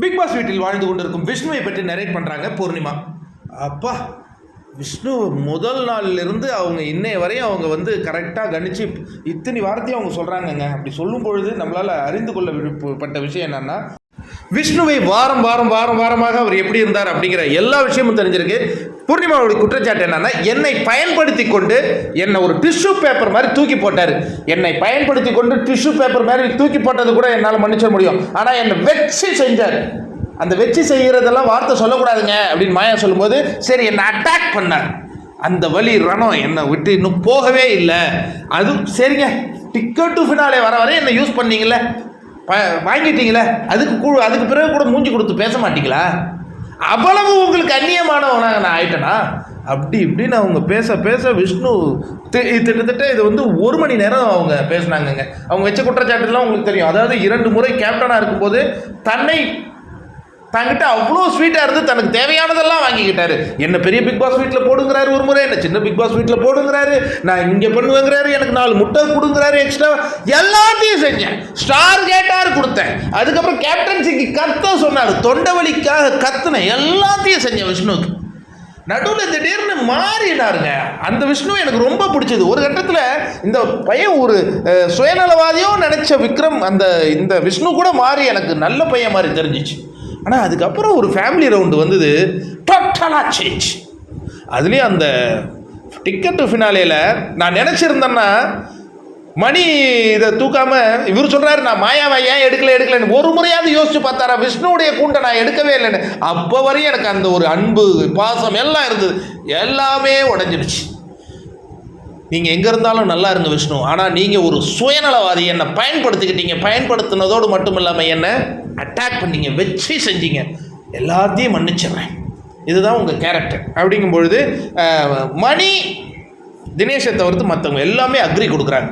Big pass வீட்டில் வாழ்ந்து கொண்டிருக்கும் விஷ்ணுவை பற்றி நரேட் பண்ணுறாங்க பூர்ணிமா. அப்பா, விஷ்ணு முதல் நாள்லேருந்து அவங்க இன்னைய வரையும் அவங்க வந்து கரெக்டாக கணிச்சு இத்தனை வார்த்தையும் அவங்க சொல்கிறாங்கங்க. அப்படி சொல்லும் பொழுது நம்மளால் அறிந்து கொள்ள விருப்பப்பட்ட விஷயம் என்னென்னா, விஷ்ணுவை வாரமாக அவர் எப்படி இருந்தார் அப்படிங்கிற எல்லா விஷயமும் தெரிஞ்சிருக்கு. பூர்ணிமாவுடைய குற்றச்சாட்டு என்னன்னா, என்னை பயன்படுத்தி கொண்டு என்னை ஒரு டிஷ்யூ பேப்பர் மாதிரி தூக்கி போட்டார். என்னை பயன்படுத்தி கொண்டு டிஷ்யூ பேப்பர் மாதிரி தூக்கி போட்டது கூட என்னால் மன்னிச்சிட முடியும். ஆனால் என்னை வச்சு செஞ்சார். அந்த வச்சு செய்கிறதெல்லாம் வார்த்தை சொல்லக்கூடாதுங்க அப்படின்னு மாயா சொல்லும்போது, சரி என்னை அட்டாக் பண்ணார். அந்த வழி ரணம் என்னை விட்டு இன்னும் போகவே இல்லை. அது சரிங்க, டிக்கெட் டு ஃபினாலே வர வரை என்னை யூஸ் பண்ணீங்களே, வாங்கிட்டீங்களே, அதுக்கு பிறகு கூட மூஞ்சி கொடுத்து பேச மாட்டீங்களா? அவ்வளவு உங்களுக்கு அந்நியமானவனாக நான் ஆயிட்டேனா? அப்படி இப்படின்னு அவங்க பேச விஷ்ணு கிட்டத்தட்ட இது வந்து 1 மணி நேரம் அவங்க பேசினாங்கங்க. அவங்க வச்ச குற்றச்சாட்டுலாம் உங்களுக்கு தெரியும். அதாவது 2 முறை கேப்டனாக இருக்கும்போது தங்கிட்ட அவ்வளோ ஸ்வீட்டாக இருந்து தனக்கு தேவையானதெல்லாம் வாங்கிக்கிட்டாரு. என்ன பெரிய பிக் பாஸ் வீட்டில் போடுங்கிறாரு ஒரு முறை, என்ன சின்ன பிக் பாஸ் வீட்டில் போடுங்கிறாரு, நான் இங்கே பண்ணுவேங்கிறாரு, எனக்கு 4 முட்டை கொடுங்கிறாரு எக்ஸ்ட்ரா, எல்லாத்தையும் செஞ்சேன். ஸ்டார் கேட்டார் கொடுத்தேன். அதுக்கப்புறம் கேப்டன்சிக்கு கத்த சொன்னார், தொண்டை வலிக்காக கத்துனேன், எல்லாத்தையும் செஞ்சேன் விஷ்ணுவுக்கு. நடுவில் திடீர்னு மாறினாருங்க. அந்த விஷ்ணு எனக்கு ரொம்ப பிடிச்சது. ஒரு கட்டத்தில் இந்த பையன் ஒரு சுயநலவாதியும் நினைச்ச விக்ரம், இந்த விஷ்ணு கூட மாறி எனக்கு நல்ல பையன் மாதிரி தெரிஞ்சிச்சு. ஆனால் அதுக்கப்புறம் ஒரு ஃபேமிலி ரவுண்டு வந்தது, டோட்டலாக சேஞ்ச். அதுலேயும் அந்த டிக்கெட்டு ஃபினாலேயில் நான் நினச்சிருந்தேன்னா, மணி இதை தூக்காமல் இவர் சொல்கிறாரு, நான் மாயாவை ஏன் எடுக்கலைன்னு ஒரு முறையாவது யோசிச்சு பார்த்தாரா? விஷ்ணுவுடைய கூண்டை நான் எடுக்கவே இல்லைன்னு. அப்போ வரையும் எனக்கு அந்த ஒரு அன்பு பாசம் எல்லாம் இருந்தது, எல்லாமே உடஞ்சிடுச்சு. நீங்கள் எங்கே இருந்தாலும் நல்லா இருங்க விஷ்ணு, ஆனால் நீங்கள் ஒரு சுயநலவாதி, என்னை பயன்படுத்திக்கிட்டீங்க. பயன்படுத்தினதோடு மட்டும் இல்லாமல் என்னை அட்டாக் பண்ணீங்க, வச்சு செஞ்சீங்க, எல்லாத்தையும் மன்னிச்சிடுறேன், இதுதான் உங்கள் கேரக்டர் அப்படிங்கும் பொழுது மணி, தினேஷை தவிர்த்து மற்றவங்க எல்லாமே அக்ரி கொடுக்குறாங்க.